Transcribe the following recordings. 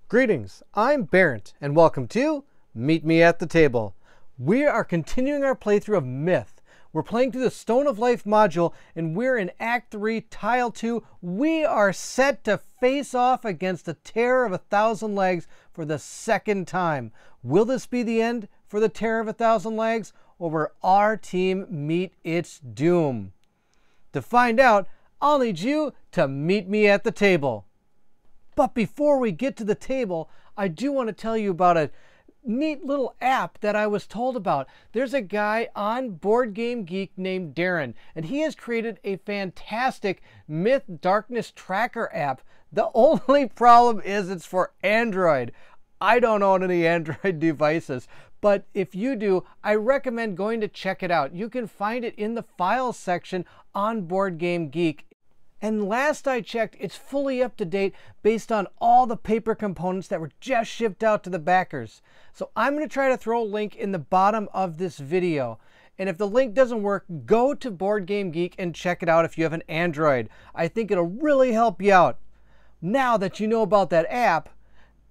Greetings, I'm Barrett, and welcome to Meet Me at the Table. We are continuing our playthrough of Myth. We're playing through the Stone of Life module, and we're in Act 3, Tile 2. We are set to face off against the Terror of 1,000 Legs for the second time. Will this be the end for the Terror of 1,000 Legs, or will our team meet its doom? To find out, I'll need you to meet me at the table. But before we get to the table, I do want to tell you about a neat little app that I was told about. There's a guy on Boardgame Geek named Darren, and he has created a fantastic Myth Darkness Tracker app. The only problem is it's for Android. I don't own any Android devices, but if you do, I recommend going to check it out. You can find it in the files section on Boardgame Geek. And last I checked, it's fully up to date based on all the paper components that were just shipped out to the backers. So I'm going to try to throw a link in the bottom of this video. And if the link doesn't work, go to Boardgame Geek and check it out if you have an Android. I think it'll really help you out. Now that you know about that app,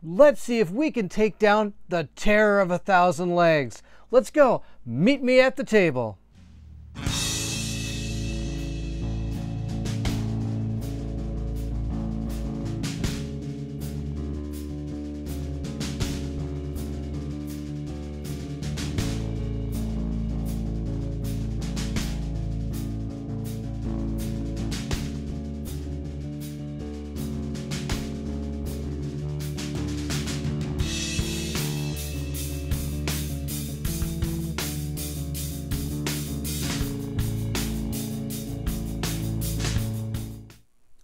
let's see if we can take down the Terror of 1,000 Legs. Let's go. Meet me at the table.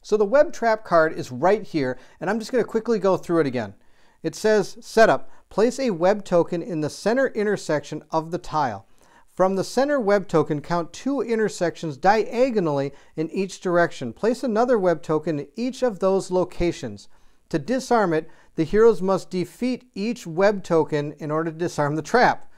So the web trap card is right here, and I'm just going to quickly go through it again. It says, setup, place a web token in the center intersection of the tile. From the center web token, count 2 intersections diagonally in each direction. Place another web token in each of those locations. To disarm it, the heroes must defeat each web token in order to disarm the trap.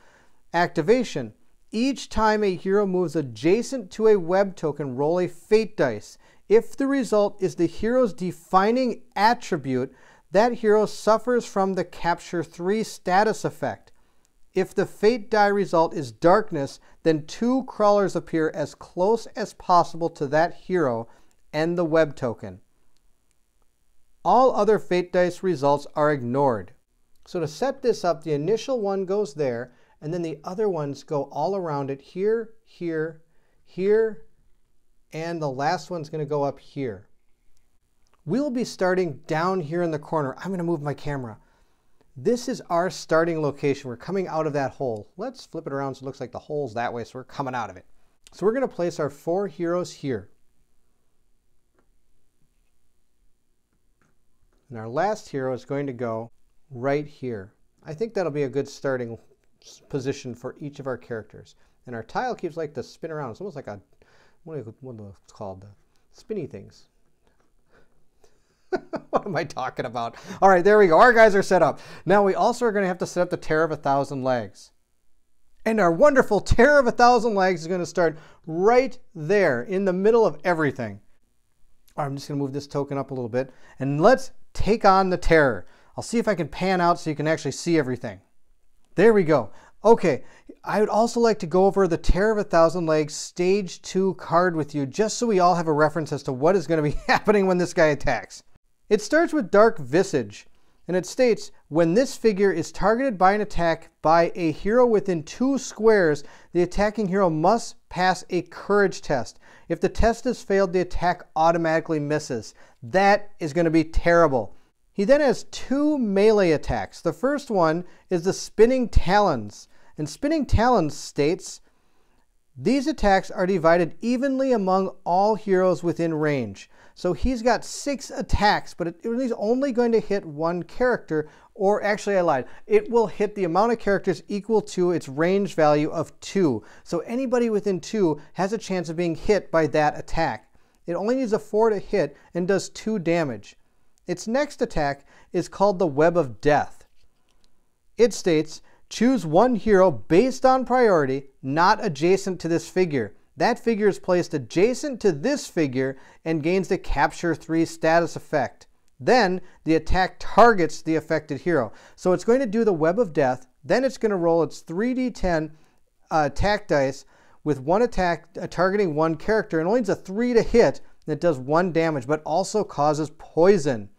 Activation. Each time a hero moves adjacent to a web token, roll a fate dice. If the result is the hero's defining attribute, that hero suffers from the Capture 3 status effect. If the fate die result is darkness, then 2 crawlers appear as close as possible to that hero and the web token. All other fate dice results are ignored. So to set this up, the initial one goes there, and then the other ones go all around it, here, here, here, and the last one's going to go up here. We'll be starting down here in the corner. I'm going to move my camera. This is our starting location. We're coming out of that hole. Let's flip it around so it looks like the hole's that way, so we're coming out of it. So we're going to place our 4 heroes here. And our last hero is going to go right here. I think that'll be a good starting position for each of our characters. And our tile keeps like to spin around. It's almost like a what are it's called? The spinny things. What am I talking about? All right, there we go. Our guys are set up. Now we also are going to have to set up the Terror of 1,000 Legs. And our wonderful Terror of 1,000 Legs is going to start right there in the middle of everything. All right, I'm just going to move this token up a little bit. And let's take on the Terror. I'll see if I can pan out so you can actually see everything. There we go. Okay, I would also like to go over the Terror of 1,000 Legs Stage 2 card with you, just so we all have a reference as to what is going to be happening when this guy attacks. It starts with Dark Visage, and it states, when this figure is targeted by an attack by a hero within 2 squares, the attacking hero must pass a courage test. If the test is failed, the attack automatically misses. That is going to be terrible. He then has 2 melee attacks. The first one is the Spinning Talons. And Spinning Talons states, these attacks are divided evenly among all heroes within range. So he's got 6 attacks, but he's only going to hit 1 character, or actually I lied. It will hit the amount of characters equal to its range value of 2. So anybody within 2 has a chance of being hit by that attack. It only needs a 4 to hit and does 2 damage. Its next attack is called the Web of Death. It states, choose 1 hero based on priority, not adjacent to this figure. That figure is placed adjacent to this figure and gains the Capture 3 status effect. Then the attack targets the affected hero. So it's going to do the web of death. Then it's going to roll its 3d10 attack dice with one attack targeting one character. And only needs a 3 to hit. And it does 1 damage, but also causes poison,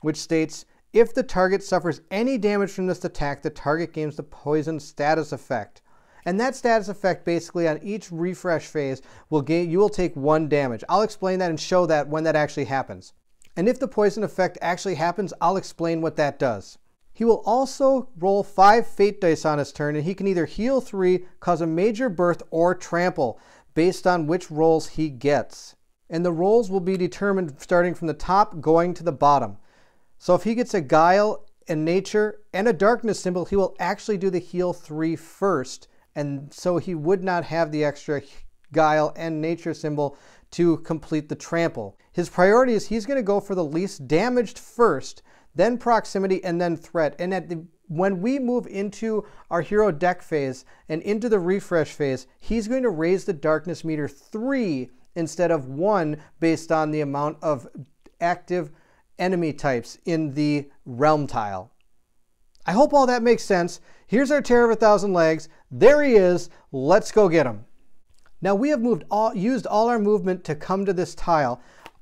which states, if the target suffers any damage from this attack, the target gains the poison status effect. And that status effect basically on each refresh phase you will take 1 damage. I'll explain that and show that when that actually happens. And if the poison effect actually happens, I'll explain what that does. He will also roll 5 fate dice on his turn, and he can either heal 3, cause a major birth, or trample, based on which rolls he gets. And the rolls will be determined starting from the top going to the bottom. So if he gets a guile, a nature, and a darkness symbol, he will actually do the heal 3 first. And so he would not have the extra guile and nature symbol to complete the trample. His priority is he's going to go for the least damaged first, then proximity, and then threat. And when we move into our hero deck phase and into the refresh phase, he's going to raise the darkness meter 3 instead of 1 based on the amount of active enemy types in the realm tile. I hope all that makes sense. Here's our Terror of 1,000 Legs. There he is. Let's go get him. Now we have used all our movement to come to this tile.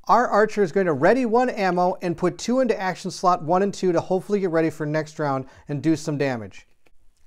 Our archer is going to ready 1 ammo and put 2 into action slot 1 and 2 to hopefully get ready for next round and do some damage.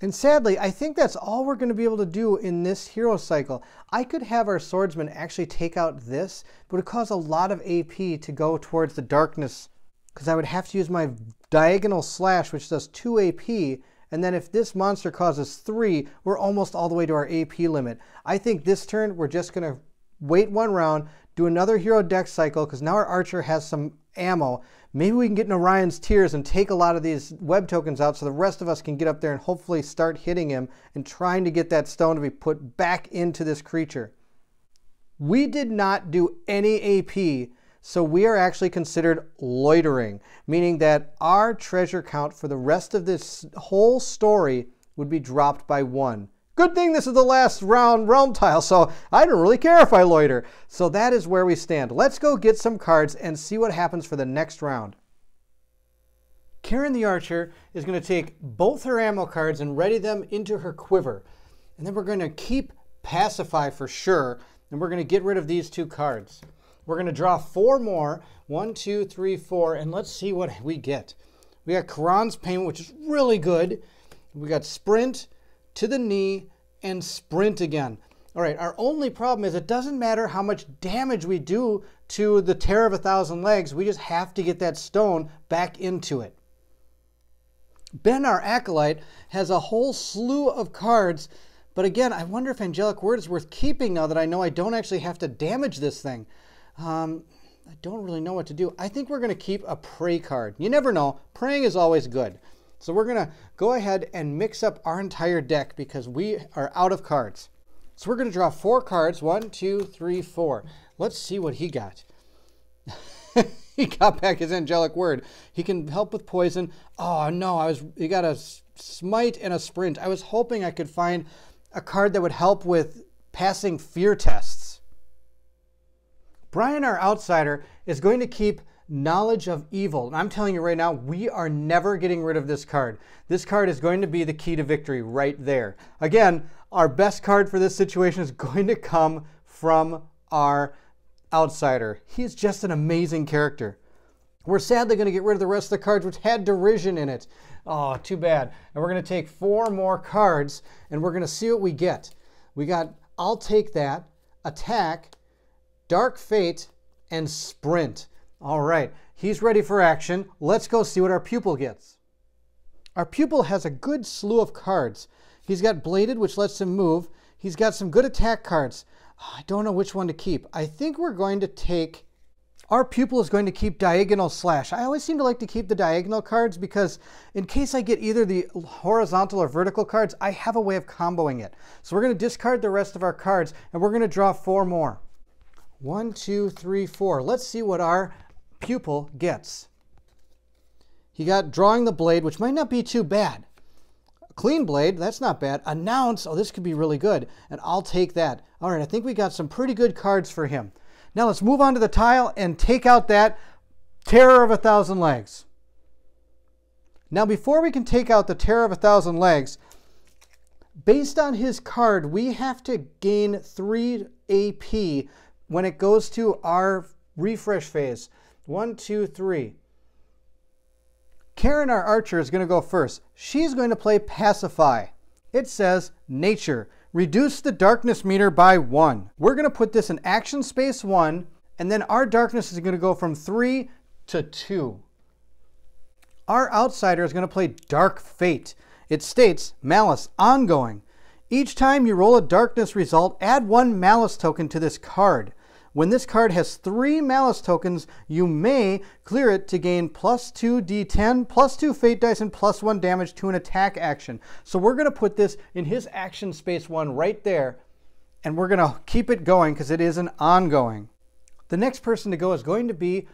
And sadly, I think that's all we're going to be able to do in this hero cycle. I could have our swordsman actually take out this, but it would cause a lot of AP to go towards the darkness, because I would have to use my diagonal slash, which does 2 AP, and then if this monster causes 3, we're almost all the way to our AP limit. I think this turn we're just going to wait 1 round, do another hero deck cycle, because now our archer has some ammo. Maybe we can get in Orion's Tears and take a lot of these web tokens out so the rest of us can get up there and hopefully start hitting him and trying to get that stone to be put back into this creature. We did not do any AP, so we are actually considered loitering, meaning that our treasure count for the rest of this whole story would be dropped by 1. Good thing this is the last round realm tile, so I don't really care if I loiter. So that is where we stand. Let's go get some cards and see what happens for the next round. Karen the Archer is going to take both her ammo cards and ready them into her quiver. And then we're going to keep Pacify for sure, and we're going to get rid of these 2 cards. We're going to draw 4 more. 1, 2, 3, 4, and let's see what we get. We got Karan's Payment, which is really good. We got Sprint, to the knee, and sprint again. All right, our only problem is it doesn't matter how much damage we do to the Terror of 1,000 Legs, we just have to get that stone back into it. Ben, our Acolyte, has a whole slew of cards, but again, I wonder if Angelic Word is worth keeping now that I know I don't actually have to damage this thing. I don't really know what to do. I think we're going to keep a Pray card. You never know. Praying is always good. So we're going to go ahead and mix up our entire deck because we are out of cards. So we're going to draw 4 cards. 1, 2, 3, 4. Let's see what he got. He got back his Angelic Word. He can help with poison. Oh no, he got a Smite and a Sprint. I was hoping I could find a card that would help with passing fear tests. Brian, our Outsider, is going to keep Knowledge of Evil. And I'm telling you right now, we are never getting rid of this card. This card is going to be the key to victory right there. Again, our best card for this situation is going to come from our Outsider. He's just an amazing character. We're sadly going to get rid of the rest of the cards which had Derision in it. Oh, too bad. And we're going to take 4 more cards and we're going to see what we get. We got I'll Take That, Attack, Dark Fate, and Sprint. All right, he's ready for action. Let's go see what our pupil gets. Our pupil has a good slew of cards. He's got Bladed, which lets him move. He's got some good attack cards. I don't know which one to keep. I think we're going to take... Our pupil is going to keep Diagonal Slash. I always seem to like to keep the diagonal cards because in case I get either the horizontal or vertical cards, I have a way of comboing it. So we're going to discard the rest of our cards and we're going to draw 4 more. 1, 2, 3, 4. Let's see what our pupil gets. He got Drawing the Blade, which might not be too bad. Clean Blade, that's not bad. Announce, oh, this could be really good. And I'll take that. All right, I think we got some pretty good cards for him. Now let's move on to the tile and take out that Terror of 1,000 legs. Now, before we can take out the Terror of 1,000 legs, based on his card, we have to gain 3 AP when it goes to our refresh phase. 1, 2, 3. Karen, our archer, is going to go first. She's going to play Pacify. It says, Nature, reduce the darkness meter by 1. We're going to put this in action space 1, and then our darkness is going to go from 3 to 2. Our outsider is going to play Dark Fate. It states, Malice, ongoing. Each time you roll a darkness result, add 1 Malice token to this card. When this card has 3 Malice tokens, you may clear it to gain +2 D10, +2 Fate dice, and +1 damage to an attack action. So we're going to put this in his action space 1 right there, and we're going to keep it going because it is an ongoing. The next person to go is going to be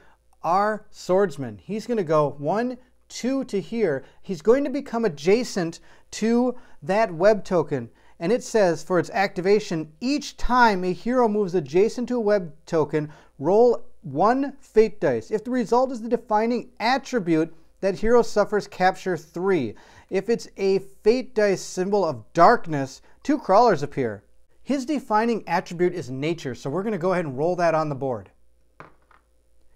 our swordsman. He's going to go 1, 2 to here. He's going to become adjacent to that web token. And it says for its activation, each time a hero moves adjacent to a web token, roll 1 fate dice. If the result is the defining attribute, that hero suffers capture 3. If it's a fate dice symbol of darkness, 2 crawlers appear. His defining attribute is nature, so we're going to go ahead and roll that on the board.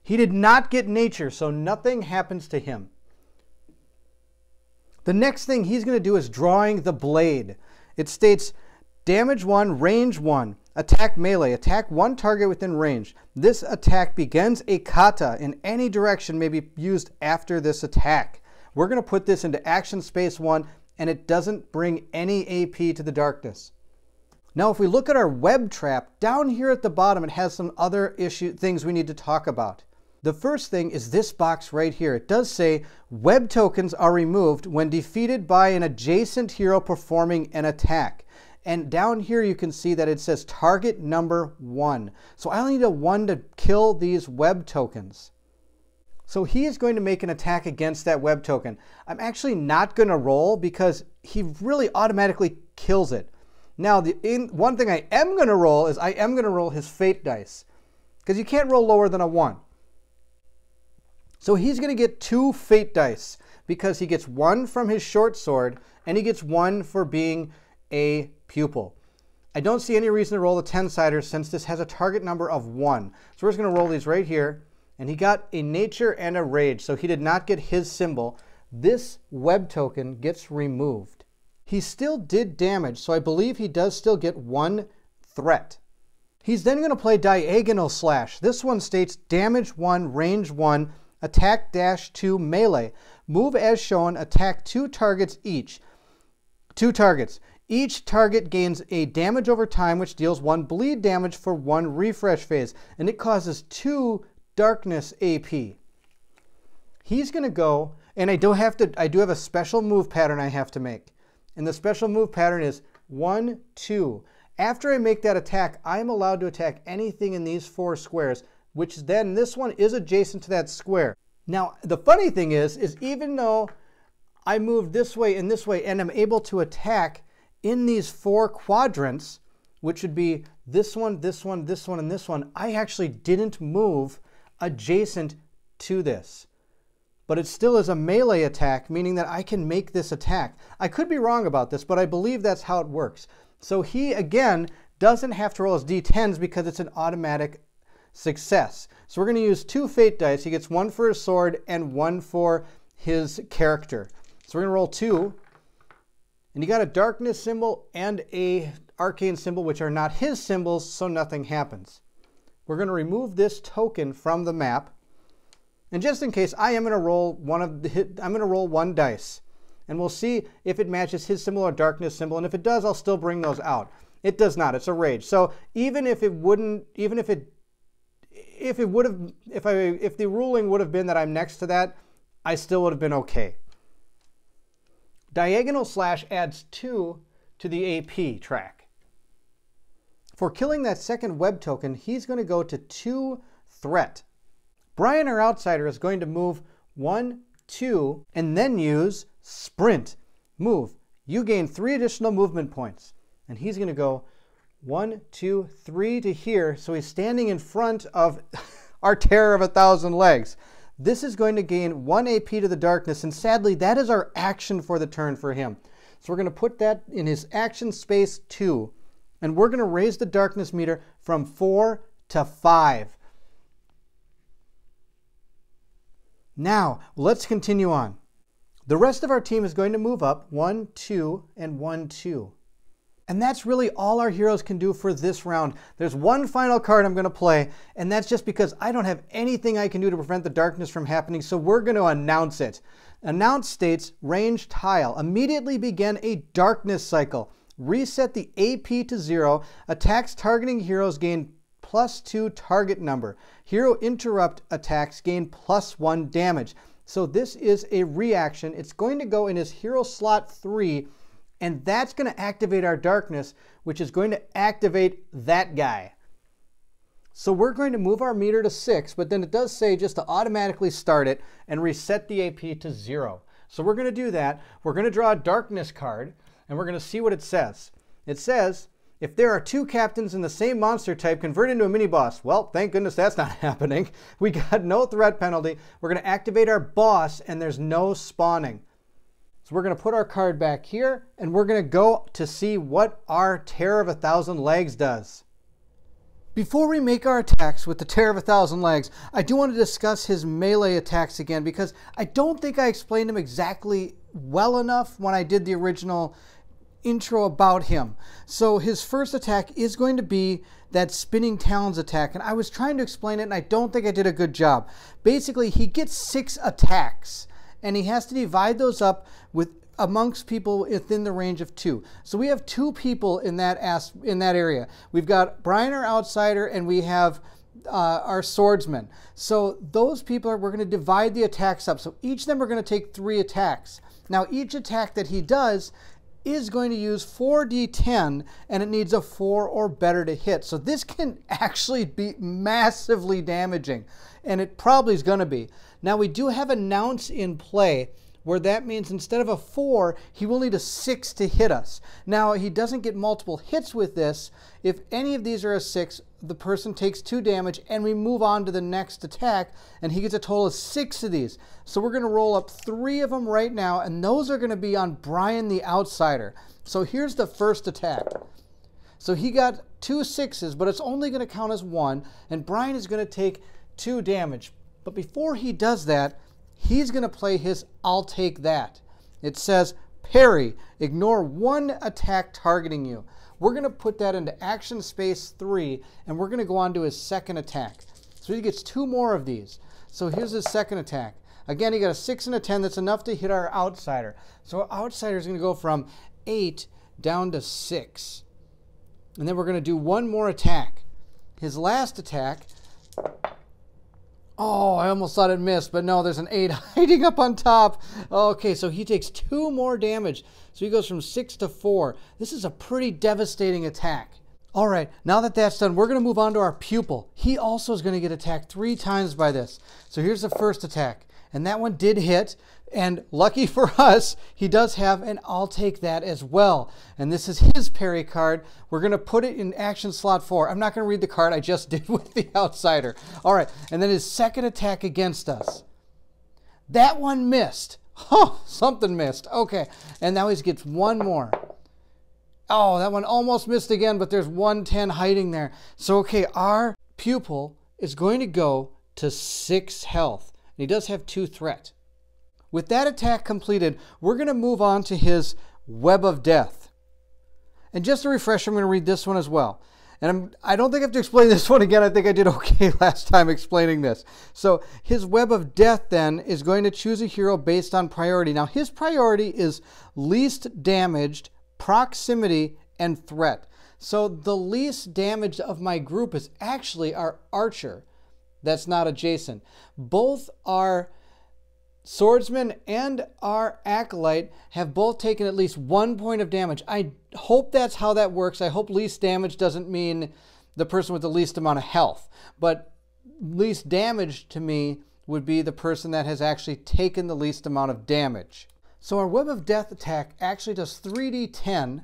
He did not get nature, so nothing happens to him. The next thing he's going to do is drawing the blade. It states, damage 1, range 1, attack melee, attack 1 target within range. This attack begins a kata in any direction may be used after this attack. We're going to put this into action space 1, and it doesn't bring any AP to the darkness. Now, if we look at our web trap, down here at the bottom, it has some other things we need to talk about. The first thing is this box right here. It does say web tokens are removed when defeated by an adjacent hero performing an attack. And down here you can see that it says target number 1. So I only need a 1 to kill these web tokens. So he is going to make an attack against that web token. I'm actually not going to roll because he really automatically kills it. Now, one thing I am going to roll is I am going to roll his fate dice, because you can't roll lower than a 1. So he's going to get 2 fate dice because he gets 1 from his short sword and he gets 1 for being a pupil. I don't see any reason to roll the 10-siders since this has a target number of 1. So we're just going to roll these right here. And he got a nature and a rage, so he did not get his symbol. This web token gets removed. He still did damage, so I believe he does still get 1 threat. He's then going to play Diagonal Slash. This one states damage 1, range 1, attack -2 melee. Move as shown, attack 2 targets each. 2 targets. Each target gains a damage over time, which deals 1 bleed damage for 1 refresh phase, and it causes 2 darkness AP. He's going to go, and I do have a special move pattern I have to make. And the special move pattern is 1, 2. After I make that attack, I'm allowed to attack anything in these 4 squares, which then this one is adjacent to that square. Now, the funny thing is even though I move this way and I'm able to attack in these 4 quadrants, which would be this one, this one, this one, and this one, I actually didn't move adjacent to this. But it still is a melee attack, meaning that I can make this attack. I could be wrong about this, but I believe that's how it works. So he, again, doesn't have to roll his d10s because it's an automatic success. So we're going to use 2 fate dice. He gets 1 for his sword and 1 for his character. So we're going to roll 2. And you got a darkness symbol and a arcane symbol, which are not his symbols, so nothing happens. We're going to remove this token from the map. And just in case, I am going to roll one dice. And we'll see if it matches his symbol or darkness symbol. And if it does, I'll still bring those out. It does not. It's a rage. So even if the ruling would have been that I'm next to that, I still would have been okay. Diagonal Slash adds 2 to the AP track. For killing that second web token, he's going to go to 2 threat. Brian, our outsider, is going to move 1, 2, and then use sprint. Move. You gain 3 additional movement points. And he's going to go 1, 2, 3 to here. So he's standing in front of our Terror of 1,000 legs. this is going to gain 1 AP to the darkness, and sadly, that is our action for the turn for him. So we're going to put that in his action space 2, and we're going to raise the darkness meter from 4 to 5. Now, let's continue on. The rest of our team is going to move up 1, 2, and 1, 2. And that's really all our heroes can do for this round. There's one final card I'm going to play, and that's just because I don't have anything I can do to prevent the darkness from happening, so we're going to announce it. Announce states, range tile. Immediately begin a darkness cycle. Reset the AP to 0. Attacks targeting heroes gain +2 target number. Hero interrupt attacks gain +1 damage. So this is a reaction. It's going to go in his hero slot 3, and that's going to activate our darkness, which is going to activate that guy. So we're going to move our meter to 6, but then it does say just to automatically start it and reset the AP to 0. So we're going to do that. We're going to draw a darkness card, and we're going to see what it says. It says, if there are 2 captains in the same monster type, convert into a mini-boss. Well, thank goodness that's not happening. We got no threat penalty. We're going to activate our boss, and there's no spawning. So we're going to put our card back here, and we're going to go to see what our Terror of 1,000 Legs does. Before we make our attacks with the Terror of 1,000 Legs, I do want to discuss his melee attacks again, because I don't think I explained him exactly well enough when I did the original intro about him. So his first attack is going to be that spinning talons attack, and I was trying to explain it, and I don't think I did a good job. Basically, he gets 6 attacks, and he has to divide those up with amongst people within the range of 2. So we have 2 people in that area. We've got Brian, our outsider, and we have our swordsman. So those people we're going to divide the attacks up. So each of them are going to take 3 attacks. Now each attack that he does is going to use 4d10, and it needs a 4 or better to hit. So this can actually be massively damaging, and it probably is going to be. Now we do have announce in play, where that means instead of a 4, he will need a 6 to hit us. Now he doesn't get multiple hits with this. If any of these are a 6, the person takes 2 damage, and we move on to the next attack, and he gets a total of 6 of these. So we're going to roll up 3 of them right now, and those are going to be on Brian the outsider. So here's the first attack. So he got 2 6s, but it's only going to count as 1, and Brian is going to take 2 damage. But before he does that, he's going to play his I'll take that. It says, parry, ignore 1 attack targeting you. We're going to put that into action space 3, and we're going to go on to his second attack. So he gets 2 more of these. So here's his second attack. Again, he got a 6 and a 10. That's enough to hit our outsider. So our outsider is going to go from 8 down to 6. And then we're going to do 1 more attack. His last attack... Oh, I almost thought it missed, but no, there's an 8 hiding up on top. Okay, so he takes 2 more damage. So he goes from 6 to 4. This is a pretty devastating attack. All right, now that that's done, we're going to move on to our pupil. He also is going to get attacked 3 times by this. So here's the first attack, and that one did hit. And lucky for us, he does have an I'll take that as well. And this is his parry card. We're going to put it in action slot 4. I'm not going to read the card I just did with the outsider. All right, and then his second attack against us. That one missed. Oh, something missed. Okay, and now he gets 1 more. Oh, that one almost missed again, but there's 110 hiding there. So, okay, our pupil is going to go to 6 health. And he does have 2 threat. With that attack completed, we're going to move on to his Web of Death. And just to refresh, I'm going to read this one as well. And I don't think I have to explain this one again. I think I did okay last time explaining this. So his Web of Death then is going to choose a hero based on priority. Now his priority is least damaged, proximity, and threat. So the least damaged of my group is actually our archer. That's not adjacent. Both our swordsman and our acolyte have both taken at least 1 point of damage. I hope that's how that works. I hope least damage doesn't mean the person with the least amount of health. But least damage to me would be the person that has actually taken the least amount of damage. So our Web of Death attack actually does 3d10,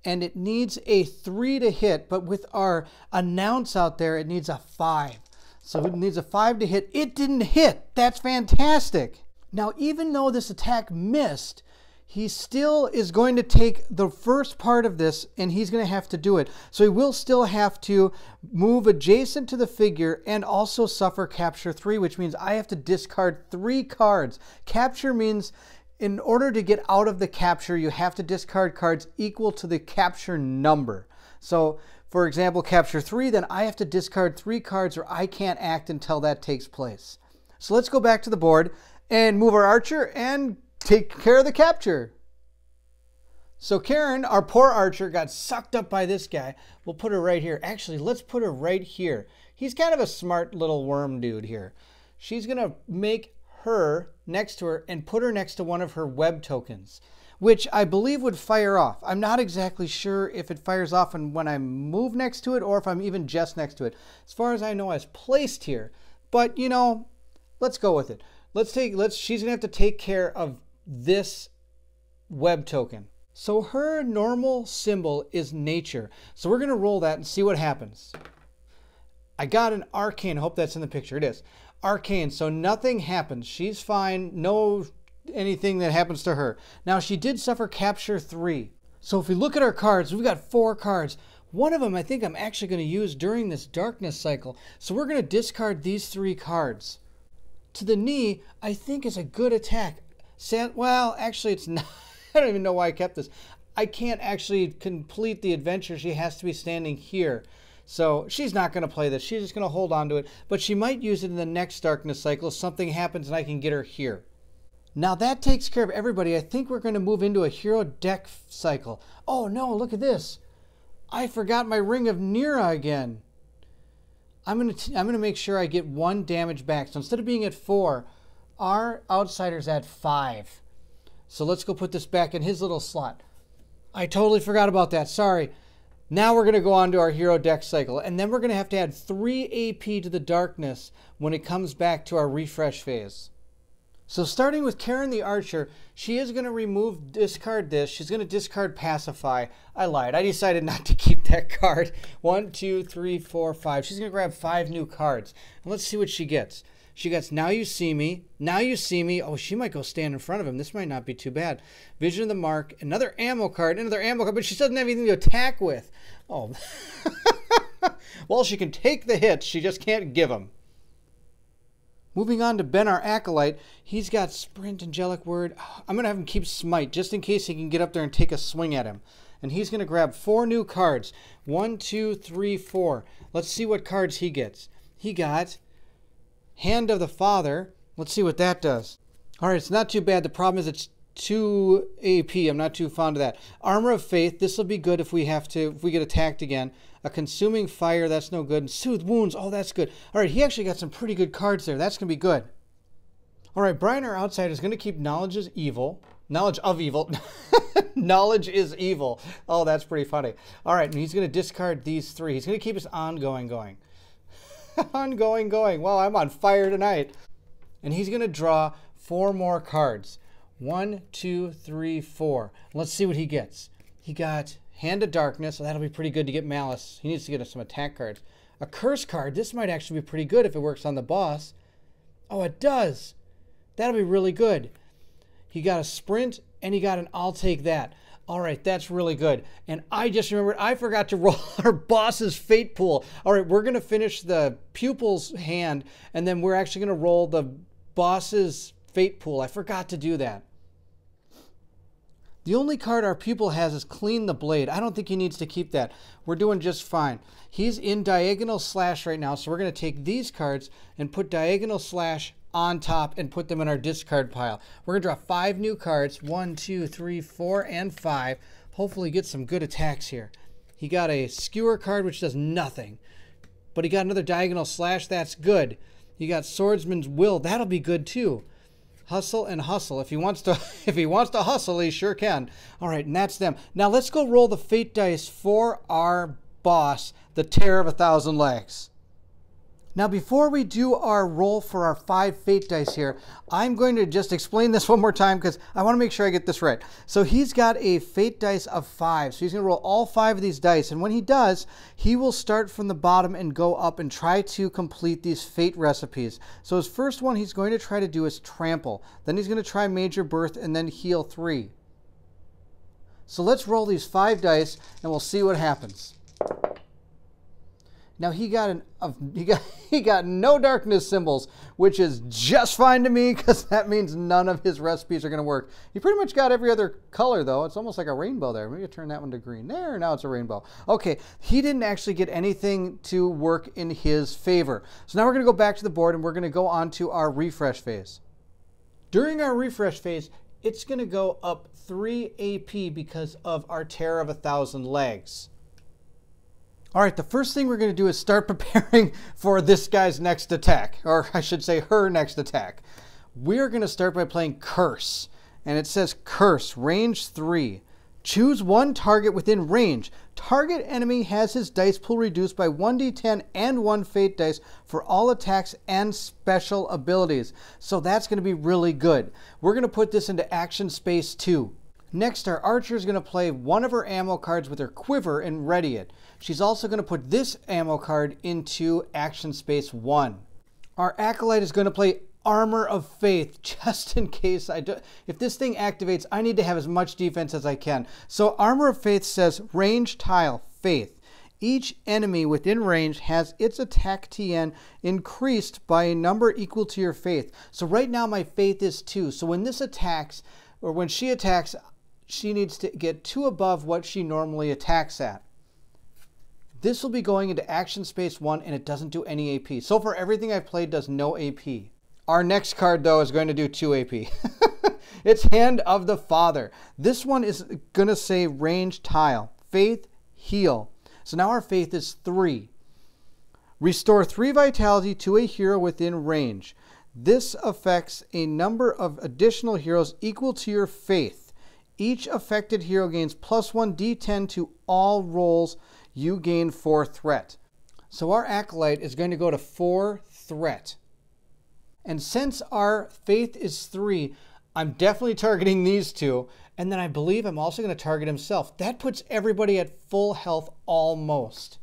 and it needs a 3 to hit, but with our announce out there, it needs a 5. So it needs a 5 to hit. It didn't hit. That's fantastic. Now, even though this attack missed, he still is going to take the first part of this and he's going to have to do it. So he will still have to move adjacent to the figure and also suffer capture 3, which means I have to discard 3 cards. Capture means in order to get out of the capture, you have to discard cards equal to the capture number. So, for example, capture 3, then I have to discard 3 cards or I can't act until that takes place. So let's go back to the board and move our archer and take care of the capture. So Karen, our poor archer, got sucked up by this guy. We'll put her right here. Actually, let's put her right here. He's kind of a smart little worm dude here. She's going to make her next to her and put her next to one of her web tokens, which I believe would fire off. I'm not exactly sure if it fires off when I move next to it or if I'm even just next to it. As far as I know, it's placed here. But, you know, let's go with it. She's going to have to take care of this web token. So her normal symbol is nature. So we're going to roll that and see what happens. I got an arcane. I hope that's in the picture. It is. Arcane. So nothing happens. She's fine. No anything that happens to her. Now she did suffer capture 3. So if we look at our cards, we've got 4 cards. One of them I think I'm actually going to use during this darkness cycle. So we're going to discard these 3 cards. To the knee, I think is a good attack. Well, actually it's not. I don't even know why I kept this. I can't actually complete the adventure. She has to be standing here. So she's not going to play this. She's just going to hold on to it. But she might use it in the next darkness cycle. Something happens and I can get her here. Now that takes care of everybody. I think we're going to move into a hero deck cycle. Oh no, look at this. I forgot my Ring of Nira again. I'm going to make sure I get 1 damage back. So instead of being at 4, our outsider's at 5. So let's go put this back in his little slot. I totally forgot about that. Sorry. Now we're going to go on to our hero deck cycle. And then we're going to have to add 3 AP to the darkness when it comes back to our refresh phase. So starting with Karen the Archer, she is going to discard this. She's going to discard Pacify. I lied. I decided not to keep that card. 1, 2, 3, 4, 5. She's going to grab 5 new cards. And let's see what she gets. She gets Now You See Me. Now You See Me. Oh, she might go stand in front of him. This might not be too bad. Vision of the Mark. Another ammo card. But she doesn't have anything to attack with. Oh. Well, she can take the hits. She just can't give them. Moving on to Ben, our Acolyte. He's got Sprint, Angelic Word. I'm going to have him keep Smite, just in case he can get up there and take a swing at him. And he's going to grab 4 new cards. 1, 2, 3, 4. Let's see what cards he gets. He got Hand of the Father. Let's see what that does. All right, it's not too bad. The problem is it's 2 AP. I'm not too fond of that. Armor of Faith. This will be good if we get attacked again. A Consuming Fire. That's no good. And Soothe Wounds. Oh, that's good. All right, he actually got some pretty good cards there. That's going to be good. All right, Brian, our outsider, is going to keep Knowledge is Evil. Knowledge of Evil. Knowledge is Evil. Oh, that's pretty funny. All right, and he's going to discard these 3. He's going to keep his Ongoing going. Ongoing going. Wow, I'm on fire tonight. And he's going to draw 4 more cards. 1, 2, 3, 4. Let's see what he gets. He got Hand of Darkness. So that'll be pretty good to get Malice. He needs to get us some attack cards. A Curse card. This might actually be pretty good if it works on the boss. Oh, it does. That'll be really good. He got a Sprint and he got an I'll Take That. All right, that's really good. And I just remembered I forgot to roll our boss's fate pool. All right, we're going to finish the pupil's hand, and then we're actually going to roll the boss's fate pool. I forgot to do that. The only card our pupil has is Clean the Blade. I don't think he needs to keep that. We're doing just fine. He's in Diagonal Slash right now, so we're going to take these cards and put Diagonal Slash on top and put them in our discard pile. We're going to draw 5 new cards. 1, 2, 3, 4, and 5. Hopefully get some good attacks here. He got a Skewer card, which does nothing. But he got another Diagonal Slash. That's good. He got Swordsman's Will. That'll be good too. Hustle and Hustle. If he wants to hustle, he sure can. All right, and that's them. Now let's go roll the fate dice for our boss, the Terror of 1,000 Legs. Now, before we do our roll for our 5 fate dice here, I'm going to just explain this one more time because I want to make sure I get this right. So he's got a fate dice of 5. So he's going to roll all 5 of these dice. And when he does, he will start from the bottom and go up and try to complete these fate recipes. So his first one he's going to try to do is trample. Then he's going to try major birth and then heal 3. So let's roll these 5 dice and we'll see what happens. Now he got no darkness symbols, which is just fine to me because that means none of his recipes are going to work. He pretty much got every other color though. It's almost like a rainbow there. Maybe turn that one to green. There, now it's a rainbow. Okay, he didn't actually get anything to work in his favor. So now we're going to go back to the board and we're going to go on to our refresh phase. During our refresh phase, it's going to go up 3 AP because of our Terror of 1,000 Legs. All right, the first thing we're going to do is start preparing for this guy's next attack, or I should say her next attack. We're going to start by playing Curse, and it says Curse, range 3. Choose one target within range. Target enemy has his dice pool reduced by 1d10 and 1 fate dice for all attacks and special abilities. So that's going to be really good. We're going to put this into action space 2. Next, our archer is going to play one of her ammo cards with her quiver and ready it. She's also going to put this ammo card into action space 1. Our acolyte is going to play Armor of Faith, just in case if this thing activates, I need to have as much defense as I can. So Armor of Faith says range tile, Faith. Each enemy within range has its attack TN increased by a number equal to your faith. So right now my faith is 2. So when this attacks, or when she attacks, she needs to get 2 above what she normally attacks at. This will be going into action space 1 and it doesn't do any AP. So far everything I've played does no AP. Our next card though is going to do 2 AP. It's Hand of the Father. This one is going to say range tile, faith, heal. So now our faith is 3. Restore 3 vitality to a hero within range. This affects a number of additional heroes equal to your faith. Each affected hero gains +1 d10 to all rolls. You gain 4 threat. So our acolyte is going to go to 4 threat. And since our faith is 3, I'm definitely targeting these 2. And then I believe I'm also going to target himself. That puts everybody at full health almost.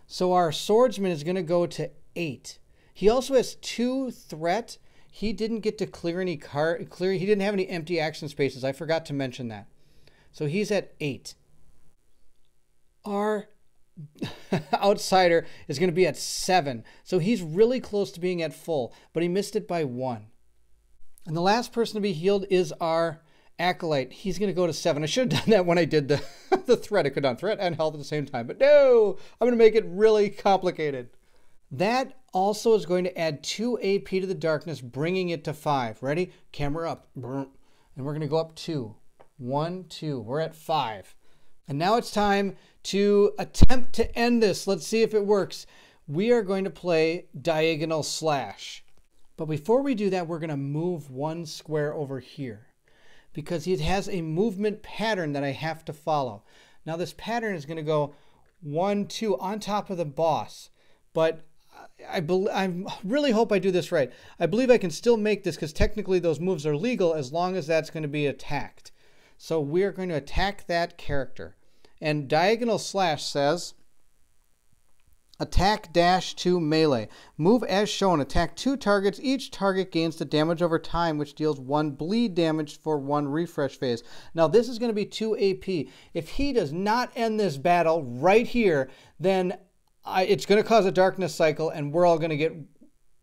So our swordsman is going to go to 8. He also has 2 threat. He didn't get to clear any he didn't have any empty action spaces. I forgot to mention that. So he's at 8. Our outsider is going to be at 7. So he's really close to being at full, but he missed it by 1. And the last person to be healed is our acolyte. He's going to go to 7. I should have done that when I did the threat. I could have done threat and health at the same time, but no, I'm going to make it really complicated. That also is going to add 2 AP to the darkness, bringing it to 5. Ready? Camera up. And we're going to go up 2. 1, 2. We're at 5. And now it's time to attempt to end this. Let's see if it works. We are going to play Diagonal Slash. But before we do that, we're going to move 1 square over here because it has a movement pattern that I have to follow. Now this pattern is going to go 1, 2 on top of the boss. But I really hope I do this right. I believe I can still make this because technically those moves are legal as long as that's going to be attacked. So we're going to attack that character. And Diagonal Slash says, attack -2 melee. Move as shown. Attack 2 targets. Each target gains the damage over time, which deals 1 bleed damage for 1 refresh phase. Now this is going to be 2 AP. If he does not end this battle right here, then it's going to cause a darkness cycle and we're all going to get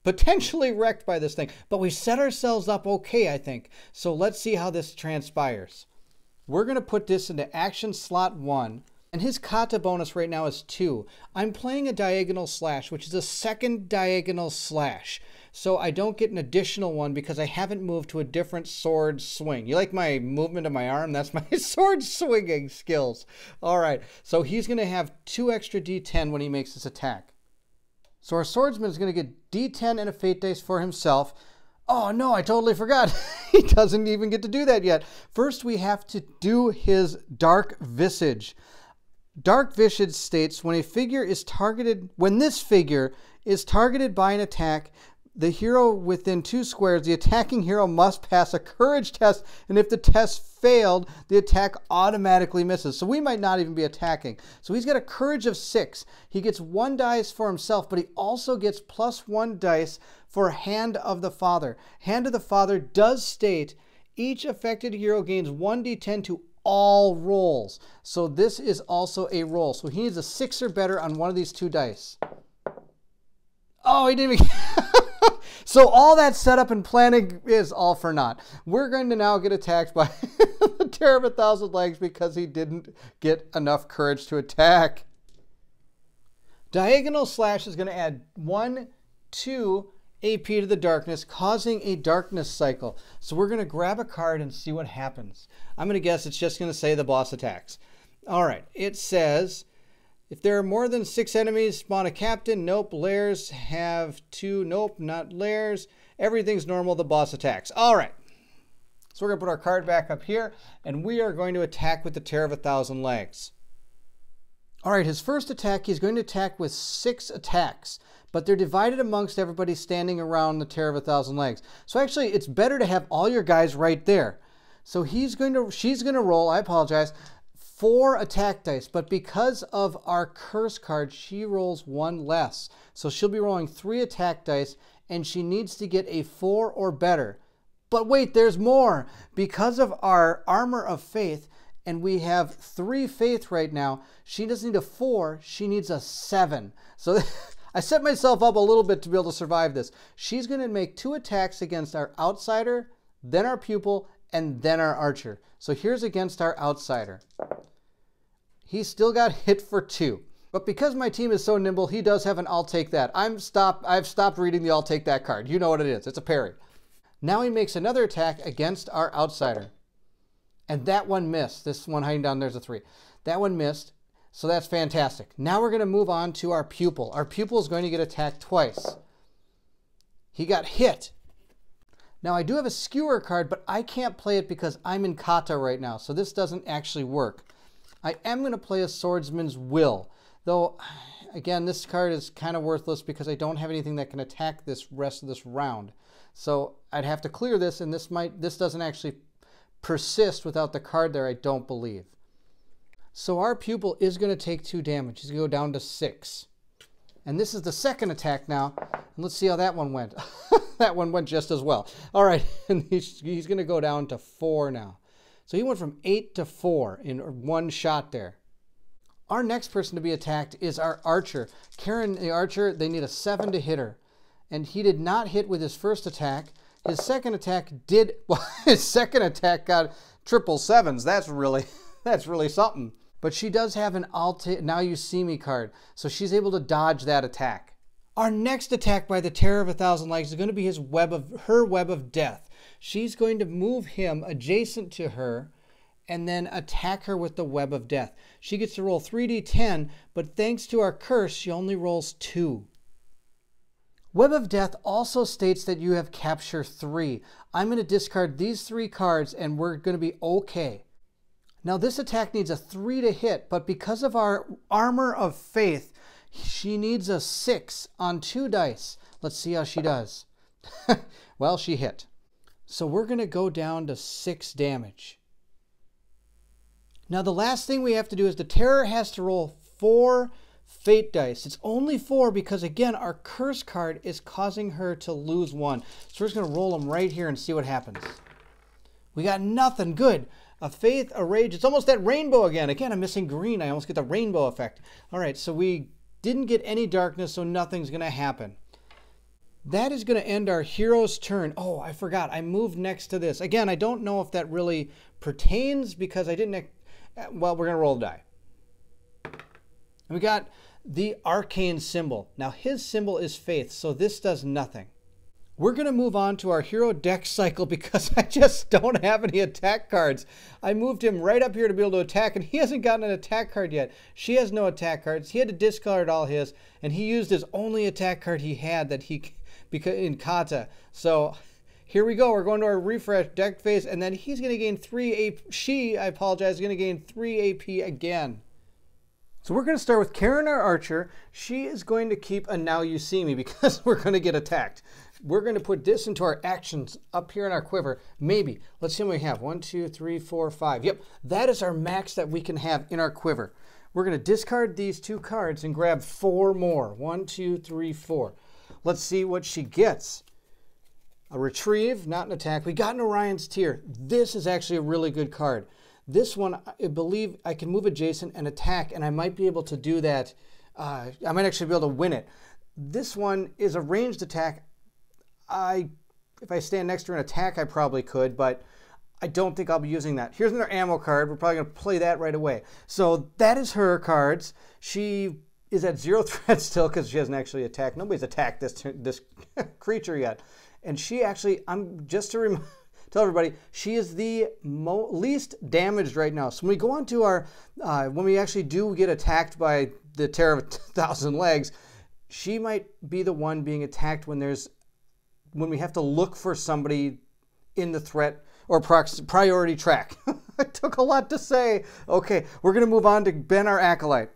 potentially wrecked by this thing. But we set ourselves up okay, I think. So let's see how this transpires. We're going to put this into action slot 1. And his kata bonus right now is 2. I'm playing a Diagonal Slash, which is a second Diagonal Slash. So I don't get an additional one because I haven't moved to a different sword swing. You like my movement of my arm? That's my sword swinging skills. All right, so he's going to have 2 extra d10 when he makes this attack. So our swordsman is going to get d10 and a fate dice for himself. Oh no, I totally forgot. He doesn't even get to do that yet. First, we have to do his Dark Visage. Dark Visage states when this figure is targeted by an attack, the hero within 2 squares, the attacking hero must pass a courage test, and if the test failed, the attack automatically misses. So we might not even be attacking. So he's got a courage of 6. He gets 1 dice for himself, but he also gets +1 dice for Hand of the Father. Hand of the Father does state each affected hero gains 1d10 to all rolls. So this is also a roll. So he needs a 6 or better on one of these 2 dice. Oh, he didn't even... So all that setup and planning is all for naught. We're going to now get attacked by the Terror of 1,000 Legs because he didn't get enough courage to attack. Diagonal Slash is going to add 1, 2 AP to the darkness, causing a darkness cycle. So we're going to grab a card and see what happens. I'm going to guess it's just going to say the boss attacks. All right, it says... If there are more than 6 enemies, spawn a captain. Nope. Lairs have 2. Nope, not lairs. Everything's normal. The boss attacks. All right. So we're going to put our card back up here, and we are going to attack with the Terror of 1,000 Legs. All right, his first attack, he's going to attack with 6 attacks, but they're divided amongst everybody standing around the Terror of 1,000 Legs. So actually, it's better to have all your guys right there. So she's going to roll, I apologize, 4 attack dice, but because of our curse card, she rolls 1 less. So she'll be rolling 3 attack dice, and she needs to get a 4 or better. But wait, there's more. Because of our armor of faith, and we have 3 faith right now, she doesn't need a 4, she needs a 7. So I set myself up a little bit to be able to survive this. She's going to make 2 attacks against our outsider, then our pupil, and then our archer. So here's against our outsider. He still got hit for 2. But because my team is so nimble, he does have an I'll take that. I've stopped reading the I'll take that card. You know what it is. It's a parry. Now he makes another attack against our outsider. And that one missed. This one hiding down there's a 3. That one missed. So that's fantastic. Now we're going to move on to our pupil. Our pupil is going to get attacked twice. He got hit. Now I do have a skewer card, but I can't play it because I'm in kata right now. So this doesn't actually work. I am going to play a Swordsman's Will. Though, again, this card is kind of worthless because I don't have anything that can attack this rest of this round. So I'd have to clear this, and this doesn't actually persist without the card there, I don't believe. So our pupil is going to take 2 damage. He's going to go down to 6. And this is the second attack now. And let's see how that one went. That one went just as well. All right, and he's going to go down to 4 now. So he went from 8 to 4 in 1 shot there. Our next person to be attacked is our archer. Karen, the archer, they need a 7 to hit her. And he did not hit with his first attack. His second attack did, well, his second attack got 777s. That's really something. But she does have an Now You See Me card. So she's able to dodge that attack. Our next attack by the Terror of 1,000 Legs is going to be her web of death. She's going to move him adjacent to her and then attack her with the web of death. She gets to roll 3d10, but thanks to our curse, she only rolls 2. Web of Death also states that you have capture 3. I'm going to discard these 3 cards and we're going to be okay. Now this attack needs a 3 to hit, but because of our armor of faith, she needs a 6 on 2 dice. Let's see how she does. Well, she hit. So we're going to go down to 6 damage. Now the last thing we have to do is the Terror has to roll 4 fate dice. It's only 4 because, again, our curse card is causing her to lose 1. So we're just going to roll them right here and see what happens. We got nothing. Good. A faith, a rage. It's almost that rainbow again. Again, I'm missing green. I almost get the rainbow effect. All right, so we didn't get any darkness, so nothing's going to happen. That is going to end our hero's turn. Oh, I forgot. I moved next to this. Again, I don't know if that really pertains because I didn't... Well, we're going to roll a die. We got the arcane symbol. Now, his symbol is faith, so this does nothing. We're going to move on to our hero deck cycle because I just don't have any attack cards. I moved him right up here to be able to attack, and he hasn't gotten an attack card yet. She has no attack cards. He had to discard all his, and he used his only attack card he had that he... because in kata. So here we go. We're going to our refresh deck phase, and then he's going to gain 3 AP. She, I apologize, is going to gain 3 AP again. So we're going to start with Karen, our archer. She is going to keep a Now You See Me because we're going to get attacked. We're going to put this into our actions up here in our quiver. Maybe. Let's see what we have. 1, 2, 3, 4, 5. Yep, that is our max that we can have in our quiver. We're going to discard these 2 cards and grab 4 more. 1, 2, 3, 4. Let's see what she gets. A retrieve, not an attack. We got an Orion's Tear. This is actually a really good card. This one, I believe I can move adjacent and attack, and I might be able to do that. I might actually be able to win it. This one is a ranged attack. If I stand next to an attack, I probably could, but I don't think I'll be using that. Here's another ammo card. We're probably going to play that right away. So that is her cards. She is at 0 threat still because she hasn't actually attacked. Nobody's attacked this creature yet. And she actually, just to tell everybody, she is the least damaged right now. So when we go on to our, when we actually do get attacked by the Terror of 1,000 Legs, she might be the one being attacked when we have to look for somebody in the threat or priority track. It took a lot to say. Okay, we're going to move on to Ben, our Acolyte.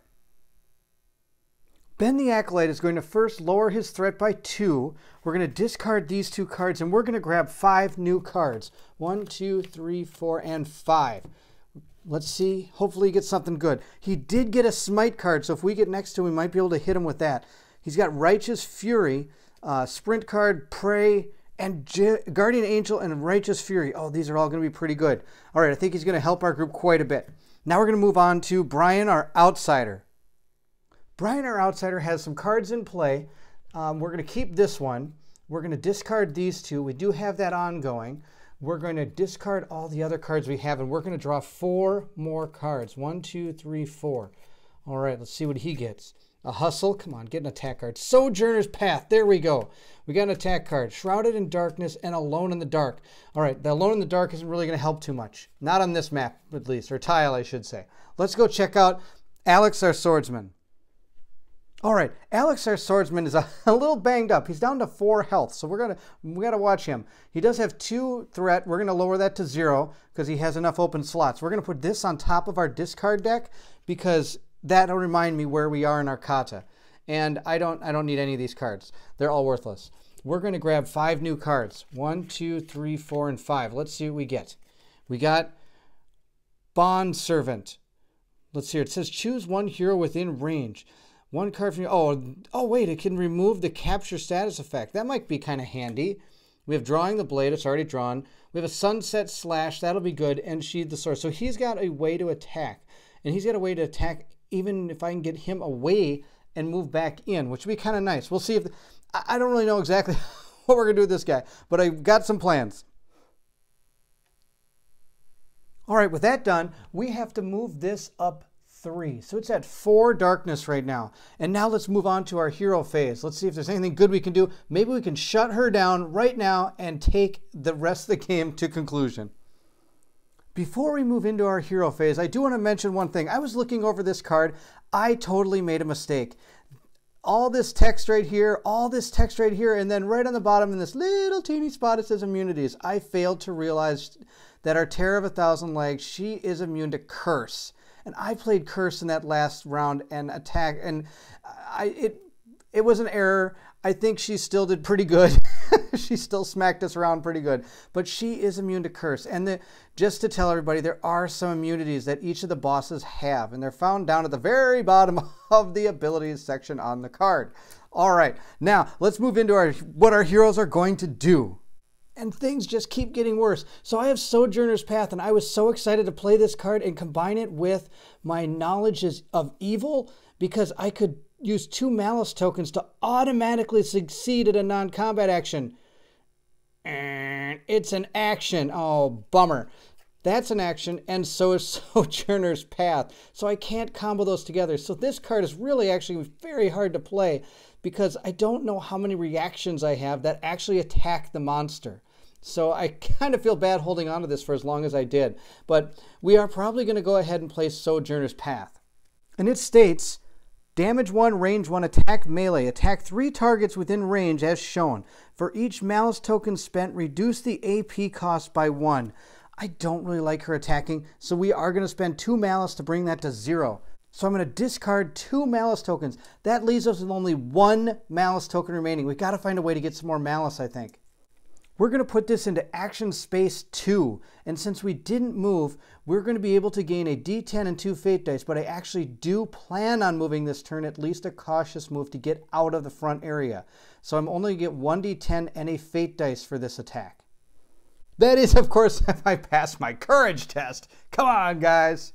Ben the Acolyte is going to first lower his threat by 2. We're going to discard these 2 cards, and we're going to grab 5 new cards. 1, 2, 3, 4, and 5. Let's see. Hopefully he gets something good. He did get a Smite card, so if we get next to him, we might be able to hit him with that. He's got Righteous Fury, Sprint card, Prey, and Guardian Angel and Righteous Fury. Oh, these are all going to be pretty good. All right, I think he's going to help our group quite a bit. Now we're going to move on to Brian, our Outsider. Brian, our Outsider, has some cards in play. We're going to keep this one. We're going to discard these 2. We do have that ongoing. We're going to discard all the other cards we have, and we're going to draw 4 more cards. 1, 2, 3, 4. All right, let's see what he gets. A Hustle. Come on, get an attack card. Sojourner's Path. There we go. We got an attack card. Shrouded in Darkness and Alone in the Dark. All right, the Alone in the Dark isn't really going to help too much. Not on this map, at least, or tile, I should say. Let's go check out Alex, our Swordsman. All right, Alex, our Swordsman, is a little banged up. He's down to 4 health, so we got to watch him. He does have 2 threat. We're going to lower that to 0 because he has enough open slots. We're going to put this on top of our discard deck because that'll remind me where we are in our kata. And I don't need any of these cards. They're all worthless. We're going to grab 5 new cards. 1, 2, 3, 4, and 5. Let's see what we get. We got Bond Servant. Let's see here. It says choose 1 hero within range. 1 card from your... Oh, wait, it can remove the capture status effect. That might be kind of handy. We have Drawing the Blade. It's already drawn. We have a Sunset Slash. That'll be good. And Sheathe the Sword. So he's got a way to attack. And he's got a way to attack even if I can get him away and move back in, which would be kind of nice. We'll see if... I don't really know exactly what we're going to do with this guy, but I've got some plans. All right, with that done, we have to move this up 3. So it's at 4 darkness right now. And now let's move on to our hero phase. Let's see if there's anything good we can do. Maybe we can shut her down right now and take the rest of the game to conclusion. Before we move into our hero phase, I do want to mention one thing. I was looking over this card. I totally made a mistake. All this text right here, all this text right here, and then right on the bottom in this little teeny spot it says immunities. I failed to realize that our Terror of 1,000 Legs, she is immune to Curse. And I played Curse in that last round and attack, and it was an error. I think she still did pretty good. She still smacked us around pretty good. But she is immune to Curse. And just to tell everybody, there are some immunities that each of the bosses have, and they're found down at the very bottom of the abilities section on the card. All right, now let's move into what our heroes are going to do. And things just keep getting worse. So I have Sojourner's Path, and I was so excited to play this card and combine it with my knowledge of evil because I could use 2 Malice tokens to automatically succeed at a non-combat action. And it's an action. Oh, bummer. That's an action, and so is Sojourner's Path. So I can't combo those together. So this card is really actually very hard to play because I don't know how many reactions I have that actually attack the monster. So I kind of feel bad holding on to this for as long as I did. But we are probably going to go ahead and play Sojourner's Path. And it states, damage 1, range 1, attack melee. Attack 3 targets within range as shown. For each Malice token spent, reduce the AP cost by 1. I don't really like her attacking, so we are going to spend 2 Malice to bring that to 0. So I'm going to discard 2 malice tokens. That leaves us with only 1 malice token remaining. We've got to find a way to get some more malice, I think. We're going to put this into action space 2. And since we didn't move, we're going to be able to gain a D10 and 2 fate dice. But I actually do plan on moving this turn, at least a cautious move to get out of the front area. So I'm only going to get 1 D10 and a fate dice for this attack. That is, of course, if I pass my courage test. Come on, guys.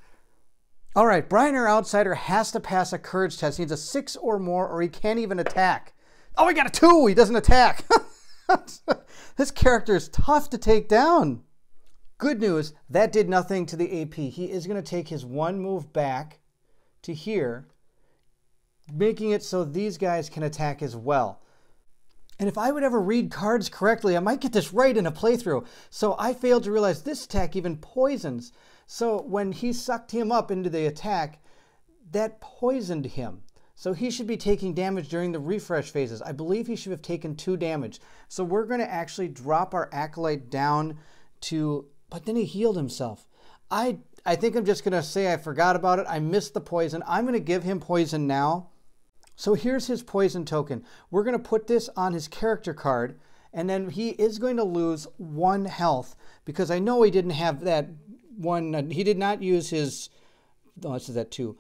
All right, Brian, our outsider, has to pass a courage test. He needs a 6 or more, or he can't even attack. Oh, he got a 2. He doesn't attack. This character is tough to take down. Good news, that did nothing to the AP. He is going to take his 1 move back to here, making it so these guys can attack as well. And if I would ever read cards correctly, I might get this right in a playthrough. So I failed to realize this attack even poisons. So when he sucked him up into the attack, that poisoned him. So he should be taking damage during the refresh phases. I believe he should have taken 2 damage. So we're going to actually drop our Acolyte down to... But then he healed himself. I think I'm just going to say I forgot about it. I missed the poison. I'm going to give him poison now. So here's his poison token. We're going to put this on his character card. And then he is going to lose 1 health. Because I know he didn't have that one... He did not use his... Oh, this is that 2.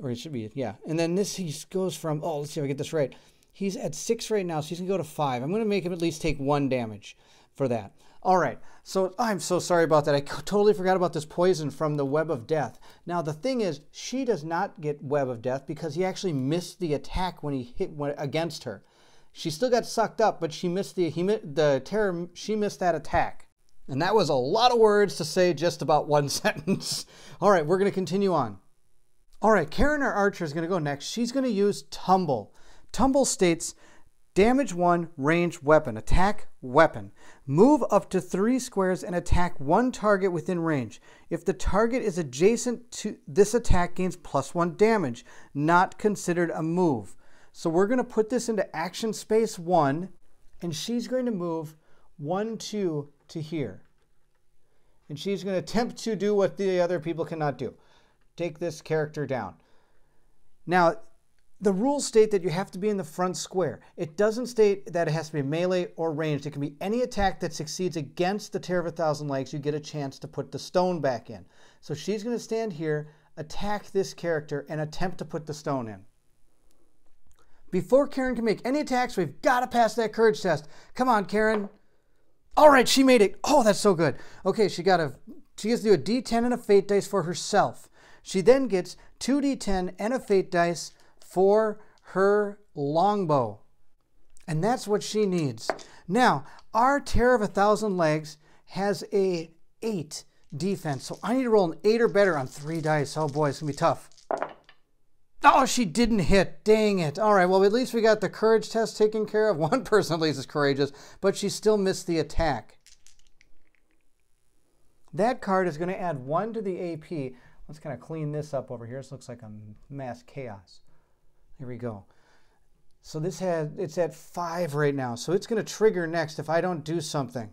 Or it should be, yeah. And then this, he goes from, oh, let's see if I get this right. He's at 6 right now, so he's going to go to 5. I'm going to make him at least take 1 damage for that. All right, so I'm so sorry about that. I totally forgot about this poison from the Web of Death. Now, the thing is, she does not get Web of Death because he actually missed the attack when he hit against her. She still got sucked up, but she missed she missed that attack. And that was a lot of words to say just about 1 sentence. All right, we're going to continue on. All right, Karen, our archer, is going to go next. She's going to use Tumble. Tumble states, damage 1, range weapon, attack weapon. Move up to 3 squares and attack 1 target within range. If the target is adjacent to this attack, gains +1 damage. Not considered a move. So we're going to put this into action space 1, and she's going to move 1, 2 to here. And she's going to attempt to do what the other people cannot do. Take this character down. Now, the rules state that you have to be in the front square. It doesn't state that it has to be melee or ranged. It can be any attack that succeeds against the Terror of 1,000 Legs. You get a chance to put the stone back in. So she's going to stand here, attack this character, and attempt to put the stone in. Before Karen can make any attacks, we've got to pass that courage test. Come on, Karen. All right, she made it. Oh, that's so good. Okay, she gets to do a D10 and a fate dice for herself. She then gets 2 D10 and a fate dice for her longbow. And that's what she needs. Now, our Terror of 1,000 Legs has a 8 defense. So I need to roll an 8 or better on 3 dice. Oh boy, it's going to be tough. Oh, she didn't hit. Dang it. All right, well, at least we got the courage test taken care of. One person at least is courageous, but she still missed the attack. That card is going to add 1 to the AP. Let's kind of clean this up over here. This looks like a mass chaos. Here we go. So it's at 5 right now. So it's going to trigger next if I don't do something.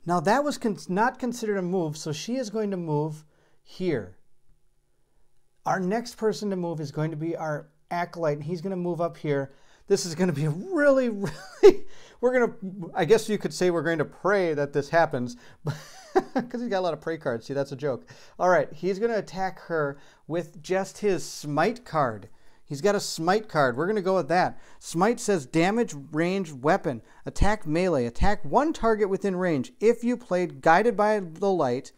Now that was not considered a move, so she is going to move here. Our next person to move is going to be our Acolyte, and he's going to move up here. This is going to be really, I guess you could say we're going to pray that this happens, because he's got a lot of pray cards. See, that's a joke. All right, he's going to attack her with just his Smite card. He's got a Smite card. We're going to go with that. Smite says damage, range, weapon, attack melee, attack 1 target within range. If you played Guided by the Light,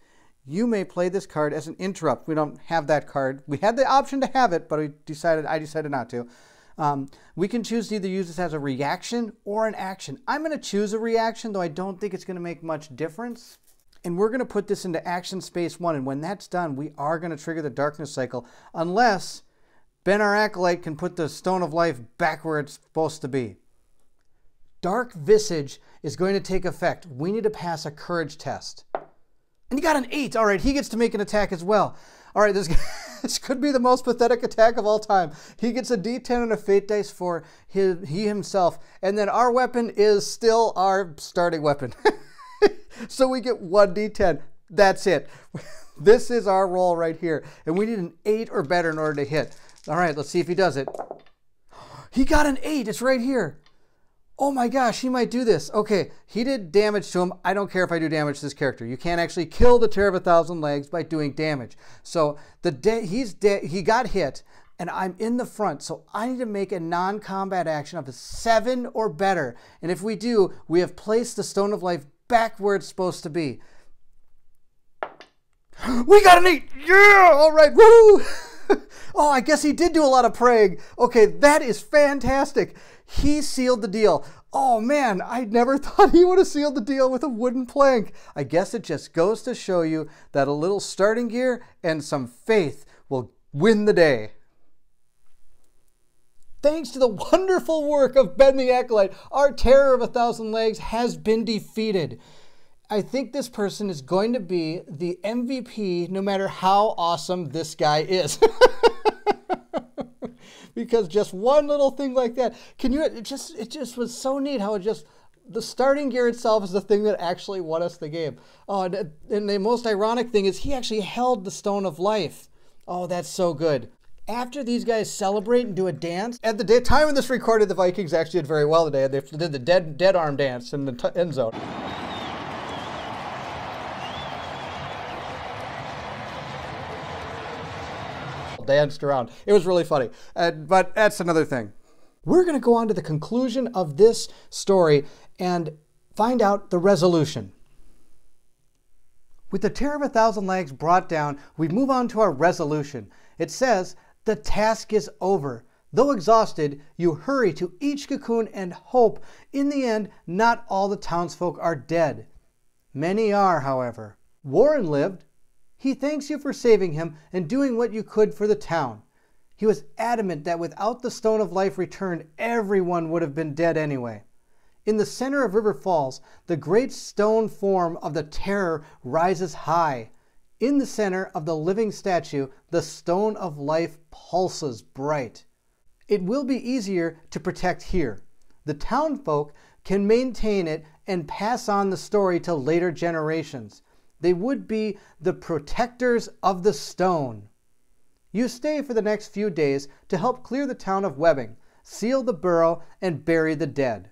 you may play this card as an interrupt. We don't have that card. We had the option to have it, but I decided not to. We can choose to either use this as a reaction or an action. I'm going to choose a reaction, though I don't think it's going to make much difference. And we're going to put this into action space 1. And when that's done, we are going to trigger the darkness cycle, unless Ben, our Acolyte, can put the Stone of Life back where it's supposed to be. Dark Visage is going to take effect. We need to pass a courage test. And he got an 8. All right, he gets to make an attack as well. All right, this could be the most pathetic attack of all time. He gets a D10 and a fate dice for he himself. And then our weapon is still our starting weapon. So we get 1 D10. That's it. This is our roll right here. And we need an 8 or better in order to hit. All right, let's see if he does it. He got an 8. It's right here. Oh my gosh, he might do this. Okay, he did damage to him. I don't care if I do damage to this character. You can't actually kill the Terror of a Thousand Legs by doing damage. So he's dead. He got hit, and I'm in the front. So I need to make a non-combat action of a 7 or better. And if we do, we have placed the Stone of Life back where it's supposed to be. We got an 8! Yeah! All right, woo! Oh, I guess he did do a lot of praying. Okay, that is fantastic. He sealed the deal. Oh man, I never thought he would have sealed the deal with a wooden plank. I guess it just goes to show you that a little starting gear and some faith will win the day. Thanks to the wonderful work of Ben the Acolyte, our Terror of a Thousand Legs has been defeated. I think this person is going to be the MVP no matter how awesome this guy is. Because just one little thing like that, it just was so neat how the starting gear itself is the thing that actually won us the game. Oh, and the most ironic thing is he actually held the Stone of Life. Oh, that's so good. After these guys celebrate and do a dance, at the time of this recorded, the Vikings actually did very well today. They did the dead arm dance in the end zone. Danced around. It was really funny. But that's another thing. We're going to go on to the conclusion of this story and find out the resolution. With the Terror of a Thousand Legs brought down, we move on to our resolution. It says, the task is over. Though exhausted, you hurry to each cocoon and hope, in the end, not all the townsfolk are dead. Many are, however. Warren lived. He thanks you for saving him and doing what you could for the town. He was adamant that without the Stone of Life returned, everyone would have been dead anyway. In the center of River Falls, the great stone form of the Terror rises high. In the center of the living statue, the Stone of Life pulses bright. It will be easier to protect here. The townfolk can maintain it and pass on the story to later generations. They would be the protectors of the stone. You stay for the next few days to help clear the town of Webbing, seal the burrow, and bury the dead.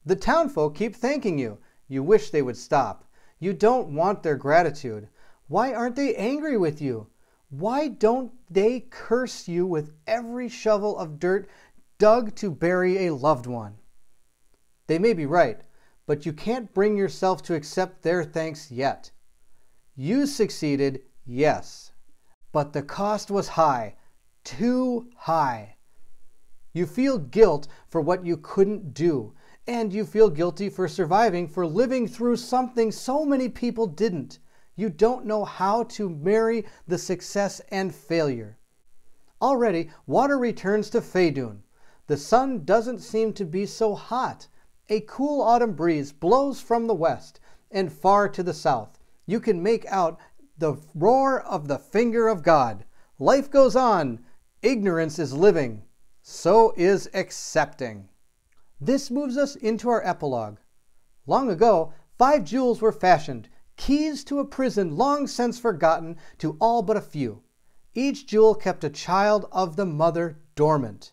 The townfolk keep thanking you. You wish they would stop. You don't want their gratitude. Why aren't they angry with you? Why don't they curse you with every shovel of dirt dug to bury a loved one? They may be right, but you can't bring yourself to accept their thanks yet. You succeeded, yes, but the cost was high, too high. You feel guilt for what you couldn't do, and you feel guilty for surviving, for living through something so many people didn't. You don't know how to marry the success and failure. Already, water returns to Faydun. The sun doesn't seem to be so hot. A cool autumn breeze blows from the west, and far to the south. You can make out the roar of the finger of God. Life goes on. Ignorance is living. So is accepting. This moves us into our epilogue. Long ago, 5 jewels were fashioned, keys to a prison long since forgotten to all but a few. Each jewel kept a child of the mother dormant.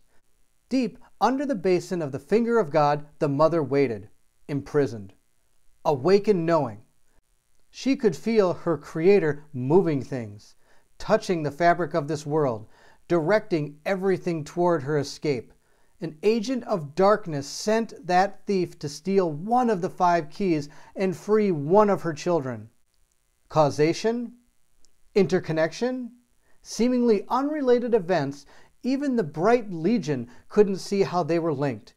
Deep under the basin of the finger of God, the mother waited, imprisoned, awakened knowing. She could feel her Creator moving things, touching the fabric of this world, directing everything toward her escape. An agent of darkness sent that thief to steal one of the 5 keys and free one of her children. Causation? Interconnection? Seemingly unrelated events. Even the bright legion couldn't see how they were linked.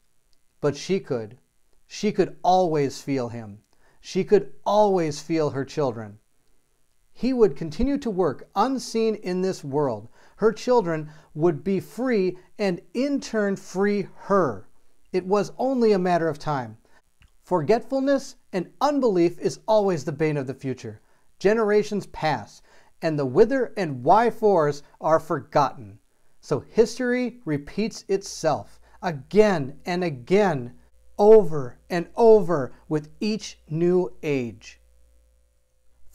But she could. She could always feel him. She could always feel her children. He would continue to work unseen in this world. Her children would be free and in turn free her. It was only a matter of time. Forgetfulness and unbelief is always the bane of the future. Generations pass, and the whither and why-fors are forgotten. So history repeats itself again and again, over and over with each new age.